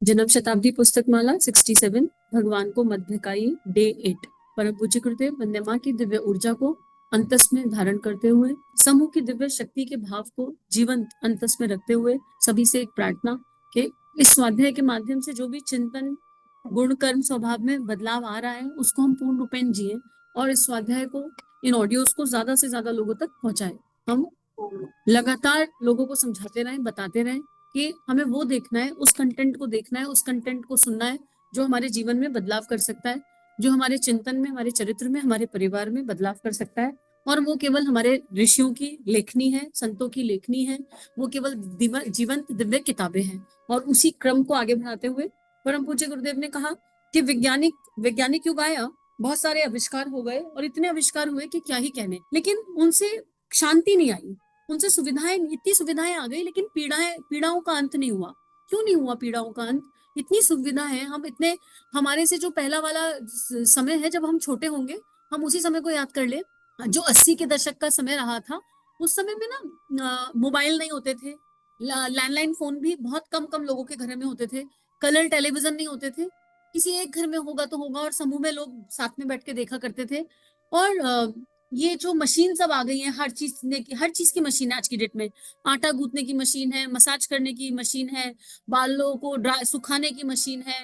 जन्म शताब्दी पुस्तक माला 67 भगवान को मध्यकाई डे 8। परम पूज्य गुरुदेव वंदे माँ की दिव्य ऊर्जा को अंतस में धारण करते हुए समूह की दिव्य शक्ति के भाव को जीवंत अंतस में रखते हुए सभी से एक प्रार्थना के इस स्वाध्याय के माध्यम से जो भी चिंतन गुण कर्म स्वभाव में बदलाव आ रहा है उसको हम पूर्ण रूपेण जिए और इस स्वाध्याय को इन ऑडियोज को ज्यादा से ज्यादा लोगों तक पहुंचाए। हम लगातार लोगों को समझाते रहें, बताते रहें कि हमें वो देखना है, उस कंटेंट को देखना है, उस कंटेंट को सुनना है जो हमारे जीवन में बदलाव कर सकता है, जो हमारे चिंतन में, हमारे चरित्र में, हमारे परिवार में बदलाव कर सकता है। और वो केवल हमारे ऋषियों की लेखनी है, संतों की लेखनी है, वो केवल जीवंत दिव्य किताबें हैं। और उसी क्रम को आगे बढ़ाते हुए परम पूज्य गुरुदेव ने कहा कि वैज्ञानिक युग आया, बहुत सारे आविष्कार हो गए और इतने आविष्कार हुए कि क्या ही कहने, लेकिन उनसे शांति नहीं आई, उनसे सुविधाएं, इतनी सुविधाएं आ गई लेकिन पीड़ाओं का अंत नहीं हुआ। क्यों नहीं हुआ पीड़ाओं का अंत? इतनी सुविधा है, हम इतने, हमारे से जो पहला वाला समय है जब हम छोटे होंगे, हम उसी समय को याद कर ले जो 80 के दशक का समय रहा था। उस समय में ना मोबाइल नहीं होते थे, लैंडलाइन फोन भी बहुत कम कम लोगों के घर में होते थे, कलर टेलीविजन नहीं होते थे, किसी एक घर में होगा तो होगा और समूह में लोग साथ में बैठ के देखा करते थे। और ये जो मशीन सब आ गई है, हर चीज की मशीन है आज की डेट में। आटा गूंथने की मशीन है, मसाज करने की मशीन है, बालों को ड्राई सुखाने की मशीन है,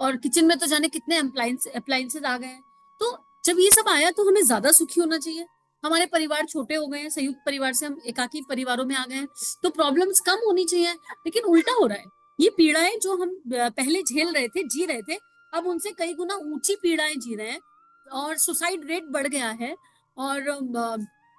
और किचन में तो जाने कितने अप्लायंसेस आ गए हैं। तो जब ये सब आया तो हमें ज्यादा सुखी होना चाहिए। हमारे परिवार छोटे हो गए हैं, संयुक्त परिवार से हम एकाकी परिवारों में आ गए हैं, तो प्रॉब्लम्स कम होनी चाहिए, लेकिन उल्टा हो रहा है। ये पीड़ाएं जो हम पहले झेल रहे थे, जी रहे थे, अब उनसे कई गुना ऊंची पीड़ाएं जी रहे हैं और सुसाइड रेट बढ़ गया है। और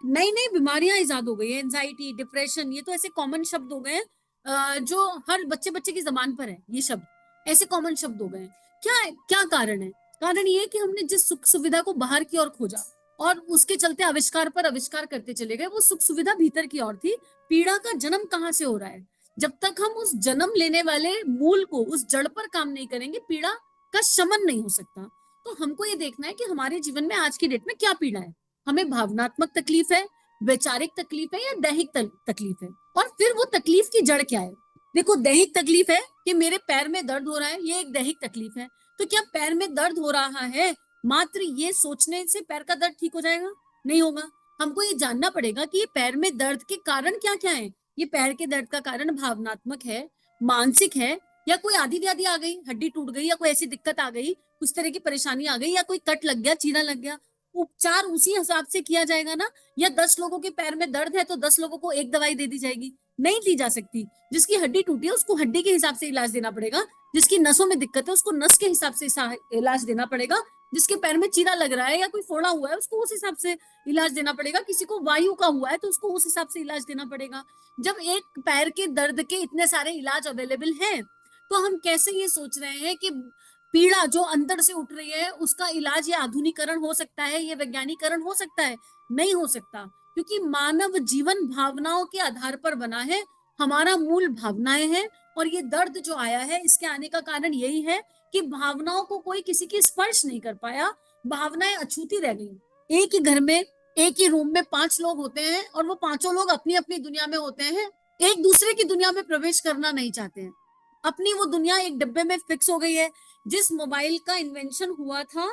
नई नई बीमारियां इजाद हो गई है, एंजाइटी, डिप्रेशन, ये तो ऐसे कॉमन शब्द हो गए हैं जो हर बच्चे बच्चे की जबान पर है। ये शब्द ऐसे कॉमन शब्द हो गए हैं। क्या क्या कारण है? कारण ये है कि हमने जिस सुख सुविधा को बाहर की ओर खोजा और उसके चलते आविष्कार पर आविष्कार करते चले गए, वो सुख सुविधा भीतर की ओर थी। पीड़ा का जन्म कहाँ से हो रहा है? जब तक हम उस जन्म लेने वाले मूल को, उस जड़ पर काम नहीं करेंगे, पीड़ा का शमन नहीं हो सकता। तो हमको ये देखना है कि हमारे जीवन में आज की डेट में क्या पीड़ा है। हमें भावनात्मक तकलीफ है, वैचारिक तकलीफ है, या दैहिक तकलीफ है? और फिर वो तकलीफ की जड़ क्या है? देखो, दैहिक तकलीफ है कि मेरे पैर में दर्द हो रहा है, ये एक दैहिक तकलीफ है। तो क्या पैर में दर्द हो रहा है मात्र ये सोचने से पैर का दर्द ठीक हो जाएगा? नहीं होगा। हमको ये जानना पड़ेगा कि ये पैर में दर्द के कारण क्या क्या है। ये पैर के दर्द का कारण भावनात्मक है, मानसिक है, या कोई आदि व्याधि आ गई, हड्डी टूट गई, या कोई ऐसी दिक्कत आ गई, उस तरह की परेशानी आ गई, या कोई कट लग गया, चीरा लग गया। उपचार उसी हिसाब से किया जाएगा ना? या 10 लोगों के पैर में दर्द है तो 10 लोगों को एक दवाई दे दी जाएगी? नहीं दी जा सकती। जिसकी हड्डी टूटी है उसको हड्डी के हिसाब से इलाज देना पड़ेगा, जिसकी नसों में दिक्कत है उसको नस के हिसाब से इलाज देना पड़ेगा, जिसके पैर में चीरा लग रहा है या कोई फोड़ा हुआ है उसको उस हिसाब से इलाज देना पड़ेगा, किसी को वायु का हुआ है तो उसको उस हिसाब से इलाज देना पड़ेगा। जब एक पैर के दर्द के इतने सारे इलाज अवेलेबल हैं, तो हम कैसे ये सोच रहे हैं कि पीड़ा जो अंदर से उठ रही है उसका इलाज या आधुनिकरण हो सकता है, ये वैज्ञानिकरण हो सकता है? नहीं हो सकता, क्योंकि मानव जीवन भावनाओं के आधार पर बना है। हमारा मूल भावनाएं हैं, और ये दर्द जो आया है इसके आने का कारण यही है कि भावनाओं को कोई किसी की स्पर्श नहीं कर पाया, भावनाएं अछूती रह गई। एक ही घर में, एक ही रूम में 5 लोग होते हैं और वो पांचों लोग अपनी अपनी दुनिया में होते हैं, एक दूसरे की दुनिया में प्रवेश करना नहीं चाहते हैं। अपनी वो दुनिया एक डिब्बे में फिक्स हो गई है। जिस मोबाइल का इन्वेंशन हुआ था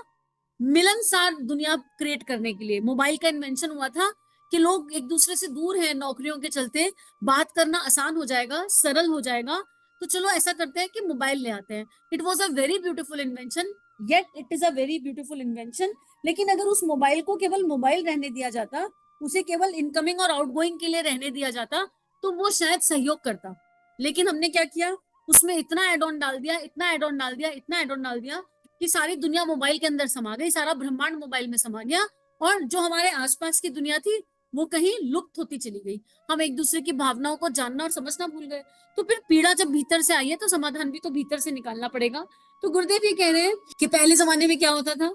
मिलनसार दुनिया क्रिएट करने के लिए, मोबाइल का इन्वेंशन हुआ था कि लोग एक दूसरे से दूर हैं नौकरियों के चलते, बात करना आसान हो जाएगा, सरल हो जाएगा, तो चलो ऐसा करते हैं कि मोबाइल ले आते हैं। It was a very beautiful invention, yet it is a very beautiful invention. लेकिन अगर उस मोबाइल को केवल मोबाइल रहने दिया जाता, उसे केवल इनकमिंग और आउटगोइंग के लिए रहने दिया जाता, तो वो शायद सहयोग करता। लेकिन हमने क्या किया, उसमें इतना एड ऑन डाल दिया, इतना एड ऑन डाल दिया, इतना एड ऑन डाल दिया कि सारी दुनिया मोबाइल के अंदर समा गई, सारा ब्रह्मांड मोबाइल में समा गया, और जो हमारे आसपास की दुनिया थी वो कहीं लुप्त होती चली गई। हम एक दूसरे की भावनाओं को जानना और समझना भूल गए। तो फिर पीड़ा जब भीतर से आई है तो समाधान भी तो भीतर से निकालना पड़ेगा। तो गुरुदेव ये कह रहे हैं कि पहले जमाने में क्या होता था,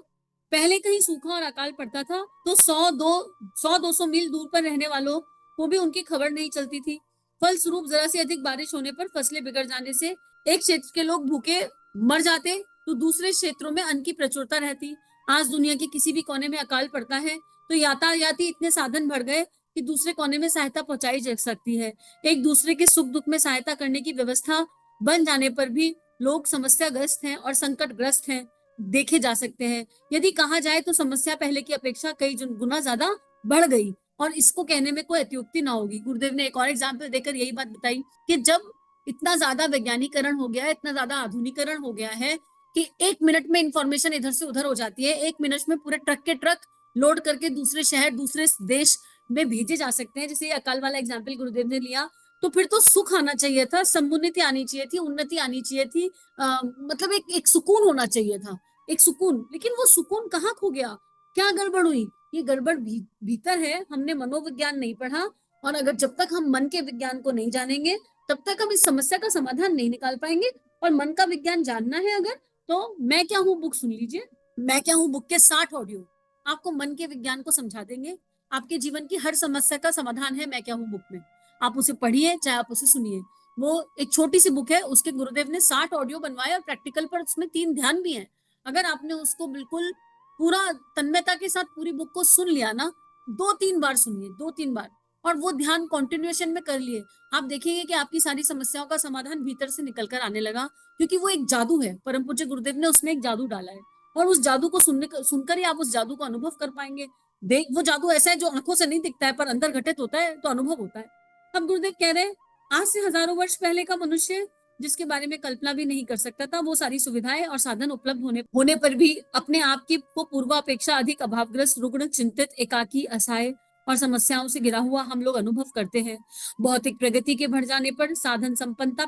पहले कहीं सूखा और अकाल पड़ता था तो 100-200 मील दूर पर रहने वालों को भी उनकी खबर नहीं चलती थी। फलस्वरूप जरा से अधिक बारिश होने पर फसलें बिगड़ जाने से एक क्षेत्र के लोग भूखे मर जाते, तो दूसरे क्षेत्रों में अन्न की प्रचुरता रहती। आज दुनिया के किसी भी कोने में अकाल पड़ता है तो यातायाती इतने साधन बढ़ गए कि दूसरे कोने में सहायता पहुंचाई जा सकती है। एक दूसरे के सुख दुख में सहायता करने की व्यवस्था बन जाने पर भी लोग समस्याग्रस्त हैं और संकटग्रस्त हैं देखे जा सकते हैं। यदि कहा जाए तो समस्या पहले की अपेक्षा कई गुना ज्यादा बढ़ गई, और इसको कहने में कोई अत्युक्ति ना होगी। गुरुदेव ने एक और एग्जाम्पल देकर यही बात बताई कि जब इतना ज्यादा वैज्ञानिकरण हो गया है, इतना ज्यादा आधुनिकरण हो गया है कि 1 मिनट में इंफॉर्मेशन इधर से उधर हो जाती है, 1 मिनट में पूरे ट्रक के ट्रक लोड करके दूसरे शहर दूसरे देश में भेजे जा सकते हैं। जैसे अकाल वाला एग्जाम्पल गुरुदेव ने लिया, तो फिर तो सुख आना चाहिए था, समुन्नति आनी चाहिए थी, उन्नति आनी चाहिए थी, मतलब एक सुकून होना चाहिए था, एक सुकून। लेकिन वो सुकून कहाँ खो गया, क्या गड़बड़ हुई? ये गड़बड़ भीतर है, हमने मनोविज्ञान नहीं पढ़ा, और अगर जब तक हम मन के विज्ञान को नहीं जानेंगे तब तक हम इस समस्या का समाधान नहीं निकाल पाएंगे। और मन का विज्ञान जानना है अगर, तो मैं क्या हूँ बुक सुन लीजिए। मैं क्या हूँ बुक के 60 ऑडियो आपको मन के विज्ञान को समझा देंगे। आपके जीवन की हर समस्या का समाधान है मैं क्या हूँ बुक में। आप उसे पढ़िए चाहे आप उसे सुनिए। वो एक छोटी सी बुक है, उसके गुरुदेव ने 60 ऑडियो बनवाए और प्रैक्टिकल पर उसमें 3 ध्यान भी हैं। अगर आपने उसको बिल्कुल पूरा तन्मयता के साथ पूरी बुक को सुन लिया ना, 2-3 बार सुनिए, 2-3 बार, और वो ध्यान कॉन्टिन्यूएशन में कर लिए, आप देखेंगे कि आपकी सारी समस्याओं का समाधान भीतर से निकल कर आने लगा। क्योंकि वो एक जादू है, परम पूज्य गुरुदेव ने उसमें एक जादू डाला है, और उस जादू को सुनकर ही आप उस जादू को अनुभव कर पाएंगे। देख, वो जादू ऐसा है जो आंखों से नहीं दिखता है पर अंदर घटित होता है, तो अनुभव होता है। अब गुरुदेव कह रहे हैं, आज से हजारों वर्ष पहले का मनुष्य जिसके बारे में कल्पना भी नहीं कर सकता था, वो सारी सुविधाएं और साधन उपलब्ध होने पर भी अपने आप की को पूर्वापेक्षा अधिक अभावग्रस्त, रुग्ण, चिंतित, एकाकी, असहाय और समस्याओं से घिरा हुआ हम लोग अनुभव करते हैं। भौतिक प्रगति के बढ़ जाने पर साधन संपन्नता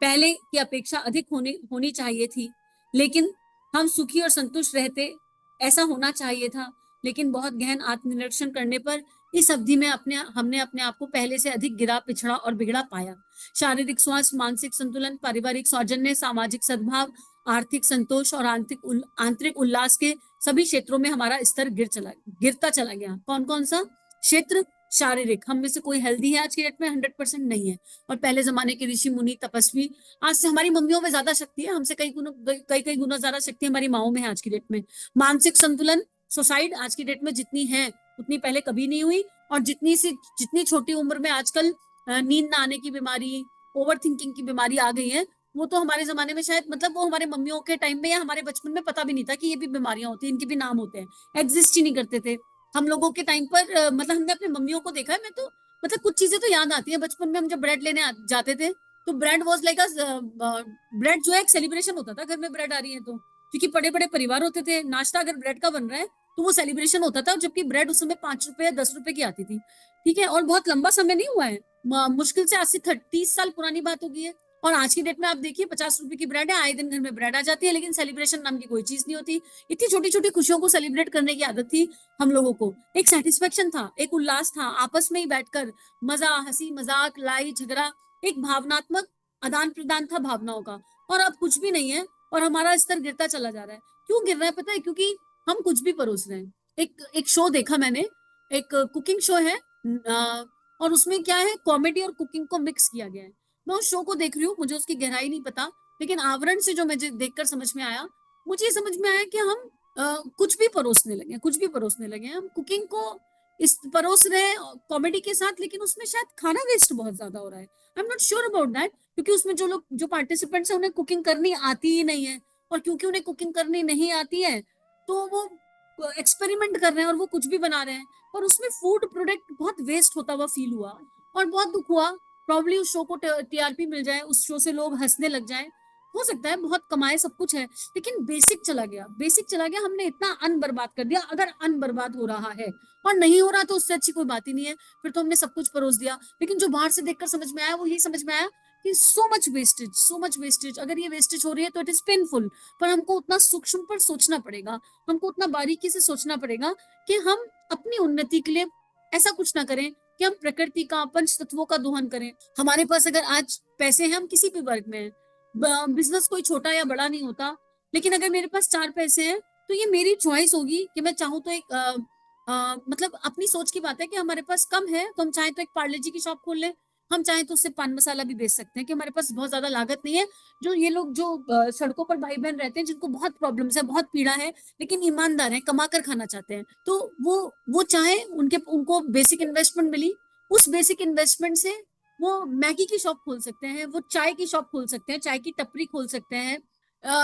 पहले की अपेक्षा अधिक होनी चाहिए थी, लेकिन हम सुखी और संतुष्ट रहते, ऐसा होना चाहिए था। लेकिन बहुत गहन आत्मनिरीक्षण करने पर इस अवधि में हमने अपने आप को पहले से अधिक गिरा, पिछड़ा और बिगड़ा पाया। शारीरिक स्वास्थ्य, मानसिक संतुलन, पारिवारिक सौजन्य, सामाजिक सद्भाव, आर्थिक संतोष और आंतरिक उल्लास के सभी क्षेत्रों में हमारा स्तर गिरता चला गया। कौन कौन सा क्षेत्र? शारीरिक, हम में से कोई हेल्दी है आज की डेट में? 100% नहीं है। और पहले जमाने के ऋषि मुनि तपस्वी, आज से हमारी मम्मियों में ज्यादा शक्ति है, हमसे कई गुना ज्यादा शक्ति हमारी माओ में है आज की डेट में। मानसिक संतुलन, सुसाइड आज की डेट में जितनी है उतनी पहले कभी नहीं हुई, और जितनी छोटी उम्र में आजकल नींद ना आने की बीमारी, ओवर थिंकिंग की बीमारी आ गई है, वो तो हमारे जमाने में शायद, मतलब वो हमारे मम्मियों के टाइम में या हमारे बचपन में पता भी नहीं था कि ये भी बीमारियां होती हैं, इनके भी नाम होते हैं, एग्जिस्ट ही नहीं करते थे। हम लोगों के टाइम पर मतलब हमने अपनी मम्मियों को देखा है। मैं तो मतलब कुछ चीजें तो याद आती है, बचपन में हम जब ब्रेड लेने जाते थे तो ब्रेड वॉज लाइक ब्रेड जो है एक सेलिब्रेशन होता था, घर में ब्रेड आ रही है तो, क्योंकि बड़े बड़े परिवार होते थे, नाश्ता अगर ब्रेड का बन रहा है तो वो सेलिब्रेशन होता था, जबकि ब्रेड उस समय 5 रुपए या 10 रुपए की आती थी। ठीक है, और बहुत लंबा समय नहीं हुआ है, मुश्किल से आज से 30 साल पुरानी बात होगी है। और आज की डेट में आप देखिए 50 रुपए की ब्रेड है, आए दिन घर में ब्रेड आ जाती है, लेकिन सेलिब्रेशन नाम की कोई चीज नहीं होती। इतनी छोटी छोटी खुशियों को सेलिब्रेट करने की आदत थी हम लोगों को, एक सेटिस्फेक्शन था, एक उल्लास था, आपस में ही बैठकर मजा, हंसी मजाक, लड़ाई झगड़ा, एक भावनात्मक आदान प्रदान था भावनाओं का। और अब कुछ भी नहीं है, और हमारा स्तर गिरता चला जा रहा है। क्यों गिर रहा है पता है? क्योंकि हम कुछ भी परोस रहे हैं। एक शो देखा मैंने, एक कुकिंग शो है, और उसमें क्या है, कॉमेडी और कुकिंग को मिक्स किया गया है। मैं उस शो को देख रही हूँ, मुझे उसकी गहराई नहीं पता, लेकिन आवरण से जो मुझे देखकर समझ में आया, मुझे समझ में आया कि हम कुछ भी परोसने लगे हैं, कुछ भी परोसने लगे हैं। हम कुकिंग को इस परोस रहे हैं कॉमेडी के साथ, लेकिन उसमें शायद खाना वेस्ट बहुत ज्यादा हो रहा है। I am not sure about that, क्योंकि उसमें जो पार्टिसिपेंट्स है उन्हें कुकिंग करनी आती ही नहीं है, और क्योंकि उन्हें कुकिंग करनी नहीं आती है तो वो एक्सपेरिमेंट कर रहे हैं और वो कुछ भी बना रहे हैं, और उसमें फूड प्रोडक्ट बहुत वेस्ट होता हुआ फील हुआ, और बहुत दुख हुआ। प्रॉब्ली उस शो को टीआरपी मिल जाए, उस शो से लोग हंसने लग जाए, हो सकता है बहुत कमाए, सब कुछ है, लेकिन बेसिक चला गया, बेसिक चला गया। हमने इतना अन्न बर्बाद कर दिया। अगर अन्न बर्बाद हो रहा है और नहीं हो रहा तो उससे अच्छी कोई बात ही नहीं है, फिर तो हमने सब कुछ परोस दिया। लेकिन जो बाहर से देखकर समझ में आया वो यही समझ में आया कि so much wastage, so much wastage. अगर ये वेस्टेज हो रही है तो इट इज पेनफुल, पर हमको उतना सूक्ष्म पर सोचना पड़ेगा, हमको उतना बारीकी से सोचना पड़ेगा कि हम अपनी उन्नति के लिए ऐसा कुछ ना करें कि हम प्रकृति का, पंच तत्वों का दोहन करें। हमारे पास अगर आज पैसे हैं, हम किसी भी वर्ग में हैं, बिजनेस कोई छोटा या बड़ा नहीं होता, लेकिन अगर मेरे पास 4 पैसे हैं तो ये मेरी चॉइस होगी कि मैं चाहूँ तो एक मतलब अपनी सोच की बात है कि हमारे पास कम है तो हम चाहें तो एक पार्ले जी की शॉप खोल लें, हम चाहें तो उससे पान मसाला भी बेच सकते हैं, कि हमारे पास बहुत ज्यादा लागत नहीं है। जो ये लोग जो सड़कों पर भाई बहन रहते हैं, जिनको बहुत प्रॉब्लम्स है, बहुत पीड़ा है, लेकिन ईमानदार है, कमा कर खाना चाहते हैं, तो वो चाहे उनको बेसिक इन्वेस्टमेंट मिली, उस बेसिक इन्वेस्टमेंट से वो मैगी की शॉप खोल सकते हैं, वो चाय की शॉप खोल सकते हैं, चाय की टपरी खोल सकते हैं,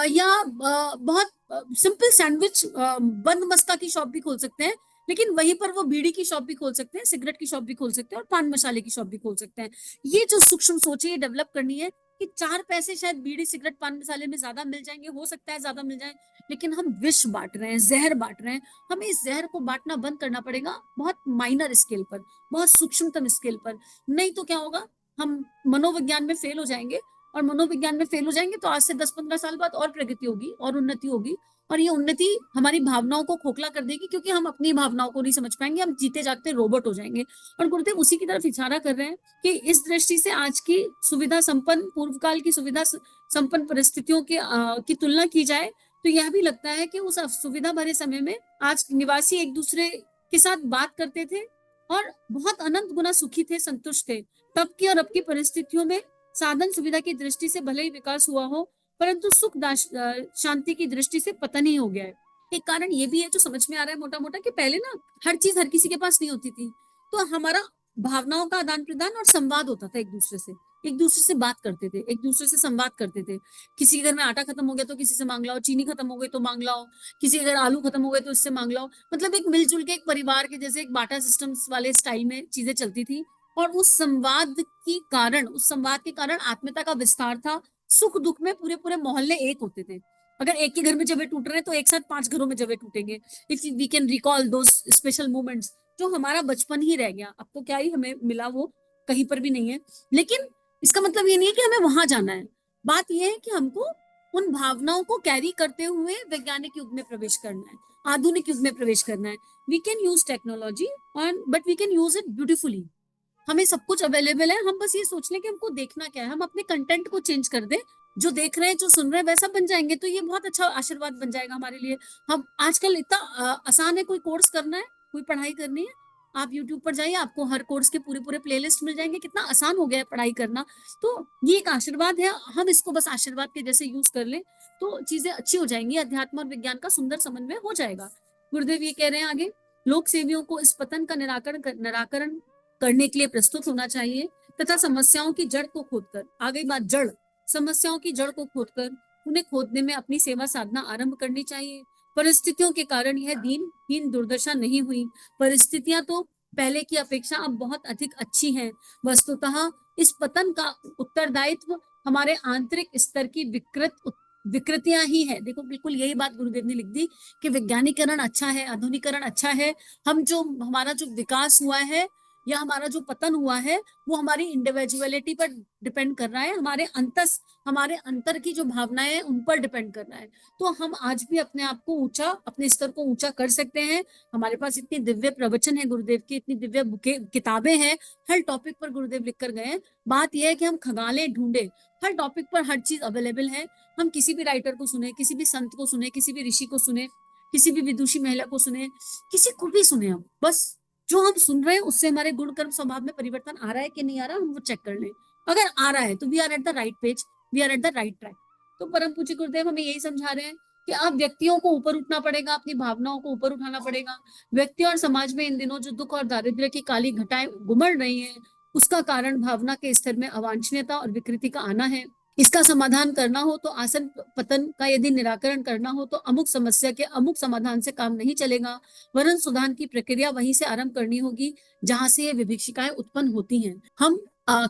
या बहुत सिंपल सैंडविच बंद मस्का की शॉप भी खोल सकते हैं। लेकिन वहीं पर वो बीड़ी की शॉप भी खोल सकते हैं, सिगरेट की शॉप भी खोल सकते हैं, और पान मसाले की शॉप भी खोल सकते हैं। ये जो सूक्ष्म सोच है, ये डेवलप करनी है कि 4 पैसे शायद बीड़ी सिगरेट पान मसाले में ज्यादा मिल जाएंगे, हो सकता है ज्यादा मिल जाए, लेकिन हम विष बांट रहे हैं, जहर बांट रहे हैं। हमें इस जहर को बांटना बंद करना पड़ेगा, बहुत माइनर स्केल पर, बहुत सूक्ष्मतम स्केल पर। नहीं तो क्या होगा, हम मनोविज्ञान में फेल हो जाएंगे, और मनोविज्ञान में फेल हो जाएंगे तो आज से 10-15 साल बाद और प्रगति होगी और उन्नति होगी, और ये उन्नति हमारी भावनाओं को खोखला कर देगी, क्योंकि हम अपनी भावनाओं को नहीं समझ पाएंगे, हम जीते जागते रोबोट हो जाएंगे। और गुरुदेव उसी की तरफ इशारा कर रहे हैं कि इस दृष्टि से आज की सुविधा संपन्न, पूर्व काल की सुविधा संपन्न परिस्थितियों की तुलना की जाए तो यह भी लगता है कि उस सुविधा भरे समय में आज निवासी एक दूसरे के साथ बात करते थे और बहुत अनंत गुना सुखी थे, संतुष्ट थे। तब की और अब की परिस्थितियों में साधन सुविधा की दृष्टि से भले ही विकास हुआ हो, परंतु सुख शांति की दृष्टि से पतन ही हो गया है। एक कारण ये भी है जो समझ में आ रहा है मोटा मोटा, कि पहले ना हर चीज हर किसी के पास नहीं होती थी, तो हमारा भावनाओं का आदान प्रदान और संवाद होता था, एक दूसरे से बात करते थे, एक दूसरे से संवाद करते थे। किसी के घर में आटा खत्म हो गया तो किसी से मांग लाओ, चीनी खत्म हो गई तो मांग लाओ, किसी के घर आलू खत्म हो गए तो इससे मांग लाओ। मतलब एक मिलजुल के, एक परिवार के जैसे एक बाटा सिस्टम वाले स्टाइल में चीजें चलती थी। और उस संवाद के कारण आत्मीयता का विस्तार था। सुख दुख में पूरे पूरे मोहल्ले एक होते थे। अगर एक के घर में जबे टूट रहे हैं तो एक साथ 5 घरों में जबे टूटेंगे। If we can recall those special moments, जो हमारा बचपन ही रह गया, अब तो क्या ही हमें मिला, वो कहीं पर भी नहीं है। लेकिन इसका मतलब ये नहीं है कि हमें वहां जाना है। बात यह है कि हमको उन भावनाओं को कैरी करते हुए वैज्ञानिक युग में प्रवेश करना है, आधुनिक युग में प्रवेश करना है। We can use technology, but we can use it beautifully. हमें सब कुछ अवेलेबल है, हम बस ये सोच लें कि हमको देखना क्या है, हम अपने कंटेंट को चेंज कर दें, जो देख रहे हैं, जो सुन रहे हैं वैसा बन जाएंगे, तो ये बहुत अच्छा आशीर्वाद बन जाएगा हमारे लिए। हम आजकल इतना आसान है, कोई कोर्स करना है, कोई पढ़ाई करनी है, आप यूट्यूब पर जाइए, आपको हर कोर्स के पूरे पूरे प्लेलिस्ट मिल जाएंगे। कितना आसान हो गया है पढ़ाई करना। तो ये एक आशीर्वाद है, हम इसको बस आशीर्वाद के जैसे यूज कर लें तो चीजें अच्छी हो जाएंगी, अध्यात्म और विज्ञान का सुंदर समन्वय हो जाएगा। गुरुदेव ये कह रहे हैं आगे, लोक सेवियों को इस पतन का निराकरण करने के लिए प्रस्तुत होना चाहिए, तथा समस्याओं की जड़ को खोदकर, आ गई बात जड़, समस्याओं की जड़ को खोदकर उन्हें खोदने में अपनी सेवा साधना आरंभ करनी चाहिए। परिस्थितियों के कारण यह दीनहीन दुर्दशा नहीं हुई, परिस्थितियां तो पहले की अपेक्षा अब बहुत अधिक अच्छी हैं। वस्तुतः इस पतन का उत्तरदायित्व हमारे आंतरिक स्तर की विकृतियां ही है। देखो बिल्कुल यही बात गुरुदेव ने लिख दी कि वैज्ञानिकरण अच्छा है, आधुनिकरण अच्छा है, हमारा जो विकास हुआ है या हमारा जो पतन हुआ है वो हमारी इंडिविजुअलिटी पर डिपेंड कर रहा है, हमारे अंतर की जो भावनाएं हैं उन पर डिपेंड कर रहा है। तो हम आज भी अपने आप को ऊंचा, अपने स्तर को ऊंचा कर सकते हैं। हमारे पास इतनी दिव्य प्रवचन है गुरुदेव की, इतनी दिव्य किताबें हैं, हर टॉपिक पर गुरुदेव लिख कर गए हैं। बात यह है कि हम खगाले ढूंढे, हर टॉपिक पर हर चीज अवेलेबल है। हम किसी भी राइटर को सुने, किसी भी संत को सुने, किसी भी ऋषि को सुने, किसी भी विदुषी महिला को सुने, किसी को भी सुने, हम बस जो हम सुन रहे हैं उससे हमारे गुण कर्म स्वभाव में परिवर्तन आ रहा है कि नहीं आ रहा, हम वो चेक कर लें। अगर आ रहा है तो we are at the right page, we are at the right track. तो परम पूज्य गुरुदेव हमें यही समझा रहे हैं कि अब व्यक्तियों को ऊपर उठना पड़ेगा, अपनी भावनाओं को ऊपर उठाना पड़ेगा। व्यक्ति और समाज में इन दिनों जो दुख और दारिद्र्य की काली घटाएं उमड़ रही हैं, उसका कारण भावना के स्तर में अवांछनीयता और विकृति का आना है। इसका समाधान करना हो तो आसन पतन का यदि निराकरण करना हो तो अमुक समस्या के अमुक समाधान से काम नहीं चलेगा, वरन सुधार की प्रक्रिया वहीं से आरंभ करनी होगी जहां से ये विभिक्षिकाएं उत्पन्न होती हैं। हम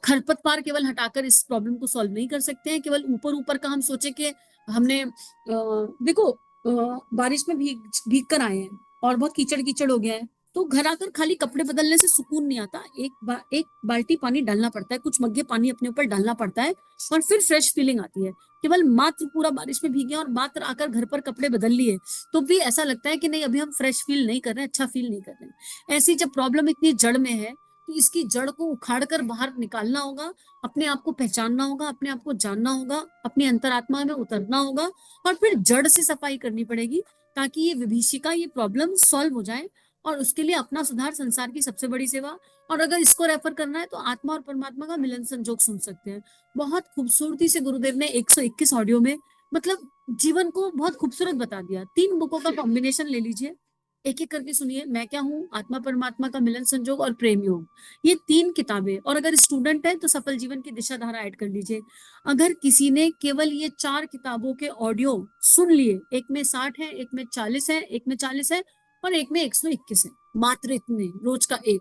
खरपतवार केवल हटाकर इस प्रॉब्लम को सॉल्व नहीं कर सकते हैं। केवल ऊपर ऊपर का हम सोचे कि हमने देखो बारिश में भीग भीग कर आए हैं और बहुत कीचड़ कीचड़ हो गया है, तो घर आकर खाली कपड़े बदलने से सुकून नहीं आता। एक बाल्टी पानी डालना पड़ता है, कुछ मग्गे पानी अपने ऊपर डालना पड़ता है, और फिर फ्रेश फीलिंग आती है। केवल मात्र पूरा बारिश में भीगे और मात्र आकर घर पर कपड़े बदल लिए तो भी ऐसा लगता है कि नहीं, अभी हम फ्रेश फील नहीं कर रहे हैं, अच्छा फील नहीं कर रहे हैं। ऐसी जब प्रॉब्लम इतनी जड़ में है तो इसकी जड़ को उखाड़ कर बाहर निकालना होगा, अपने आप को पहचानना होगा, अपने आप को जानना होगा, अपनी अंतरात्मा में उतरना होगा, और फिर जड़ से सफाई करनी पड़ेगी ताकि ये विभीषिका, ये प्रॉब्लम सॉल्व हो जाए। और उसके लिए अपना सुधार संसार की सबसे बड़ी सेवा। और अगर इसको रेफर करना है तो आत्मा और परमात्मा का मिलन संजोग सुन सकते हैं। बहुत खूबसूरती से गुरुदेव ने 121 ऑडियो में मतलब जीवन को बहुत खूबसूरत बता दिया। 3 बुकों का कॉम्बिनेशन ले लीजिए, एक एक करके सुनिए। मैं क्या हूँ, आत्मा परमात्मा का मिलन संजोग और प्रेम योग, ये 3 किताबें। और अगर स्टूडेंट है तो सफल जीवन की दिशा धारा ऐड कर लीजिए। अगर किसी ने केवल ये 4 किताबों के ऑडियो सुन लिए, एक में 60 है, एक में 40 है, एक में 40 है और एक में 121 है, मात्र इतने, रोज का एक,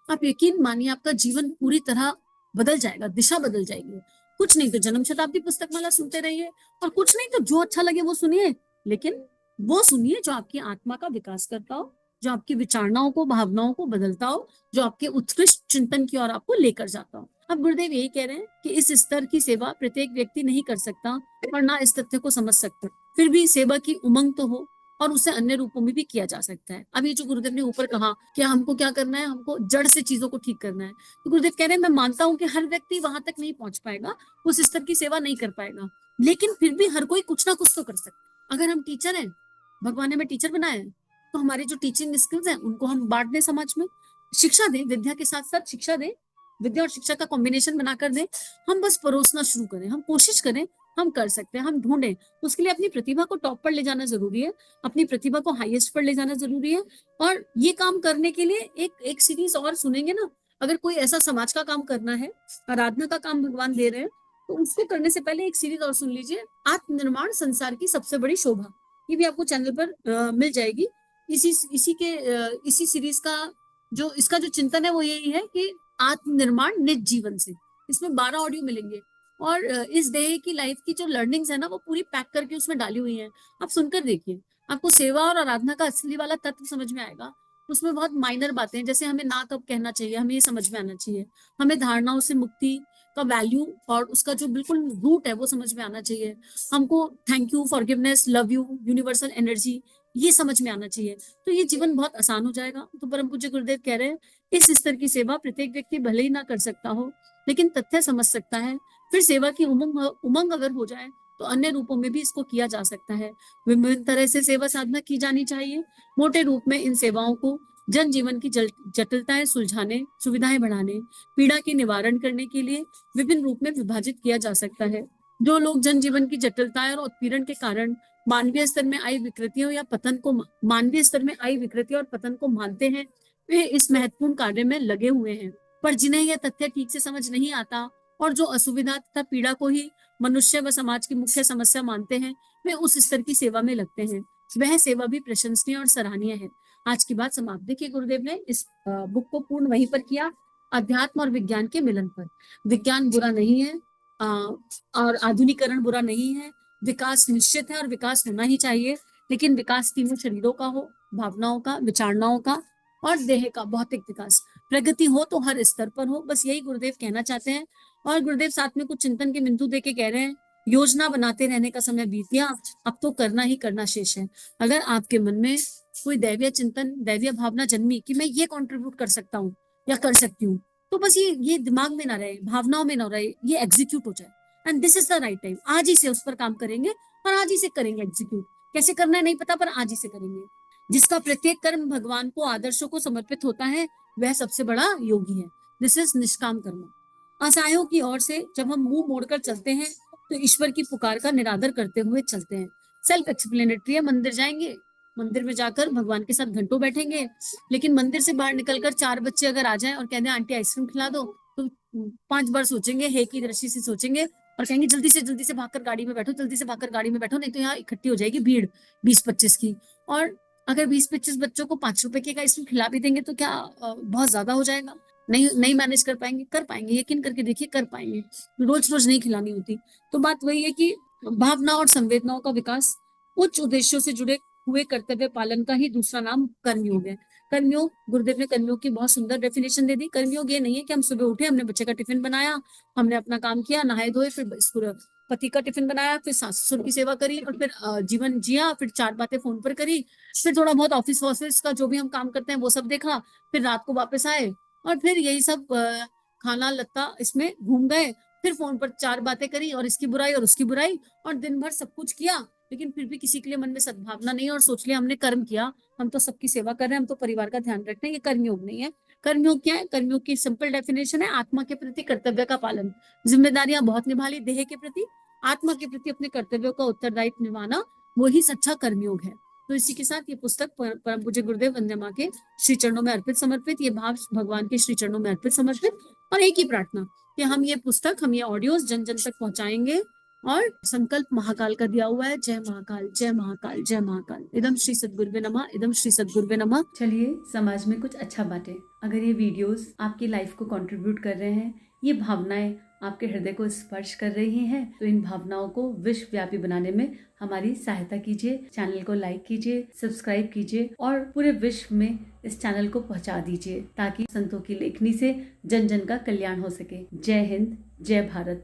आप यकीन मानिए आपका जीवन पूरी तरह बदल जाएगा, दिशा बदल जाएगी। कुछ नहीं तो जन्म शताब्दी पुस्तक माला सुनते रहिए, और कुछ नहीं तो जो अच्छा लगे वो सुनिए, लेकिन वो सुनिए जो आपकी आत्मा का विकास करता हो, जो आपकी विचारणाओं को, भावनाओं को बदलता हो, जो आपके उत्कृष्ट चिंतन की ओर आपको लेकर जाता हो। अब गुरुदेव यही कह रहे हैं कि इस स्तर की सेवा प्रत्येक व्यक्ति नहीं कर सकता और ना इस तथ्य को समझ सकता, फिर भी सेवा की उमंग तो हो और उसे अन्य रूपों में भी किया जा सकता है। अभी जो गुरुदेव ने ऊपर कहा कि हमको क्या करना है, हमको जड़ से चीजों को ठीक करना है, तो गुरुदेव कह रहे हैं मैं मानता हूं कि हर व्यक्ति वहां तक नहीं पहुंच पाएगा, उस स्तर की सेवा नहीं कर पाएगा, लेकिन फिर भी हर कोई कुछ ना कुछ तो कर सकता है। अगर हम टीचर हैं, भगवान ने हमें टीचर बनाया है, तो हमारी जो टीचिंग स्किल्स हैं उनको हम बांट दें समाज में, शिक्षा दें, विद्या के साथ साथ शिक्षा दें, विद्या और शिक्षा का कॉम्बिनेशन बनाकर दें। हम बस परोसना शुरू करें, हम कोशिश करें, हम कर सकते हैं, हम ढूंढें। उसके लिए अपनी प्रतिभा को टॉप पर ले जाना जरूरी है, अपनी प्रतिभा को हाईएस्ट पर ले जाना जरूरी है। और ये काम करने के लिए एक एक सीरीज और सुनेंगे ना, अगर कोई ऐसा समाज का काम करना है, आराधना का काम भगवान दे रहे हैं, तो उसको करने से पहले एक सीरीज और सुन लीजिए, आत्मनिर्माण संसार की सबसे बड़ी शोभा। ये भी आपको चैनल पर मिल जाएगी। इसी सीरीज का जो इसका जो चिंतन है वो यही है कि आत्मनिर्माण निज जीवन से। इसमें 12 ऑडियो मिलेंगे और इस देह की लाइफ की जो लर्निंग्स है ना वो पूरी पैक करके उसमें डाली हुई है। आप सुनकर देखिए, आपको सेवा और आराधना का असली वाला तत्व समझ में आएगा। उसमें बहुत माइनर बातें, जैसे हमें ना कब कहना चाहिए, हमें ये समझ में आना चाहिए, हमें धारणाओं से मुक्ति का वैल्यू और उसका जो बिल्कुल रूट है वो समझ में आना चाहिए, हमको thank you, forgiveness, love you, universal energy, ये समझ में आना चाहिए। तो ये जीवन बहुत आसान हो जाएगा। तो परम पूज्य गुरुदेव कह रहे हैं इस स्तर की सेवा प्रत्येक व्यक्ति भले ही ना कर सकता हो, लेकिन तथ्य समझ सकता है। फिर सेवा की उमंग अगर हो जाए तो अन्य रूपों में भी इसको किया जा सकता है। विभिन्न तरह से सेवा साधना की जानी चाहिए। मोटे रूप में इन सेवाओं को जन जीवन की जटिलताएं सुलझाने, सुविधाएं बढ़ाने, पीड़ा के निवारण करने के लिए विभिन्न रूप में विभाजित किया जा सकता है। जो लोग जन जीवन की जटिलताएं और उत्पीड़न के कारण मानवीय स्तर में आई विकृतियों या पतन को मानवीय स्तर में आई विकृतियों और पतन को मानते हैं, वे इस महत्वपूर्ण कार्य में लगे हुए हैं। पर जिन्हें यह तथ्य ठीक से समझ नहीं आता और जो असुविधा तथा पीड़ा को ही मनुष्य व समाज की मुख्य समस्या मानते हैं, वे उस स्तर की सेवा में लगते हैं। वह सेवा भी प्रशंसनीय और सराहनीय है। आज की बात समाप्त। देखिए गुरुदेव ने इस बुक को पूर्ण वहीं पर किया, अध्यात्म और विज्ञान के मिलन पर। विज्ञान बुरा नहीं है और आधुनिकरण बुरा नहीं है, विकास निश्चित है और विकास होना ही चाहिए, लेकिन विकास तीनों शरीरों का हो, भावनाओं का, विचारणाओं का और देह का, भौतिक विकास। प्रगति हो तो हर स्तर पर हो, बस यही गुरुदेव कहना चाहते हैं। और गुरुदेव साथ में कुछ चिंतन के बिंदु दे के कह रहे हैं, योजना बनाते रहने का समय बीत गया, अब तो करना ही करना शेष है। अगर आपके मन में कोई दैवीय चिंतन, दैवीय भावना जन्मी कि मैं ये कंट्रीब्यूट कर सकता हूँ या कर सकती हूँ, तो बस ये दिमाग में ना रहे, भावनाओं में ना रहे, ये एग्जीक्यूट हो जाए। And this is the right time. आज ही से उस पर काम करेंगे और आज ही से करेंगे एग्जीक्यूट। कैसे करना है नहीं पता, पर आज ही से करेंगे। जिसका प्रत्येक कर्म भगवान को, आदर्शों को समर्पित होता है, वह सबसे बड़ा योगी है। दिस इज निष्काम कर्म। असहायों की ओर से जब हम मुंह मोड़कर चलते हैं तो ईश्वर की पुकार का निरादर करते हुए चलते हैं। सेल्फ एक्सप्लेनेटरी है। मंदिर जाएंगे, मंदिर में जाकर भगवान के साथ घंटों बैठेंगे, लेकिन मंदिर से बाहर निकलकर 4 बच्चे अगर आ जाएं और कहते हैं आंटी आइसक्रीम खिला दो, तो 5 बार सोचेंगे, हे की दृष्टि से सोचेंगे और कहेंगे जल्दी से भागकर गाड़ी में बैठो, जल्दी से भागकर गाड़ी में बैठो, नहीं तो यहाँ इकट्ठी हो जाएगी भीड़ 20-25 की। और अगर 20-25 बच्चों को 5 रुपए की आइसक्रीम खिला भी देंगे तो क्या बहुत ज्यादा हो जाएगा? नहीं नहीं मैनेज कर पाएंगे? कर पाएंगे, यकीन करके देखिए कर पाएंगे। रोज रोज नहीं खिलानी होती। तो बात वही है कि भावना और संवेदनाओं का विकास, उच्च उद्देश्यों से जुड़े हुए कर्तव्य पालन का ही दूसरा नाम कर्मयोग है। कर्मयोग, गुरुदेव ने कर्मयोग की बहुत सुंदर डेफिनेशन दे दी। कर्मयोग ये नहीं है कि हम सुबह उठे, हमने बच्चे का टिफिन बनाया, हमने अपना काम किया, नहाए धोए, फिर पति का टिफिन बनाया, फिर सास ससुर की सेवा करी और फिर जीवन जिया, फिर 4 बातें फोन पर करी, फिर थोड़ा बहुत ऑफिस का जो भी हम काम करते हैं वो सब देखा, फिर रात को वापस आए और फिर यही सब खाना लत्ता इसमें घूम गए, फिर फोन पर 4 बातें करी और इसकी बुराई और उसकी बुराई, और दिन भर सब कुछ किया, लेकिन फिर भी किसी के लिए मन में सद्भावना नहीं और सोच लिया हमने कर्म किया, हम तो सबकी सेवा कर रहे हैं, हम तो परिवार का ध्यान रख रहे हैं। ये कर्मयोग नहीं है। कर्मयोग क्या है? कर्मयोग की सिंपल डेफिनेशन है आत्मा के प्रति कर्तव्य का पालन, जिम्मेदारियां बहुत निभा ली देह के प्रति, आत्मा के प्रति अपने कर्तव्यों का उत्तरदायित्व निभाना, वही सच्चा कर्मयोग है। तो इसी के साथ ये पुस्तक परम पूज्य गुरुदेव वंदे माँ के श्री चरणों में अर्पित समर्पित, ये भाव भगवान के श्री चरणों में अर्पित समर्पित, और एक ही प्रार्थना कि हम ये पुस्तक, हम ये ऑडियोज जन जन तक पहुंचाएंगे। और संकल्प महाकाल का दिया हुआ है, जय महाकाल, जय महाकाल, जय महाकाल। इदम श्री सद्गुरुवे नमः, इदम श्री सद्गुरुवे नमः। चलिए समाज में कुछ अच्छा बांटे। अगर ये वीडियोस आपकी लाइफ को कंट्रीब्यूट कर रहे हैं, ये भावनाएं आपके हृदय को स्पर्श कर रही हैं, तो इन भावनाओं को विश्वव्यापी बनाने में हमारी सहायता कीजिए। चैनल को लाइक कीजिए, सब्सक्राइब कीजिए और पूरे विश्व में इस चैनल को पहुंचा दीजिए, ताकि संतों की लेखनी से जन जन का कल्याण हो सके। जय हिंद, जय भारत।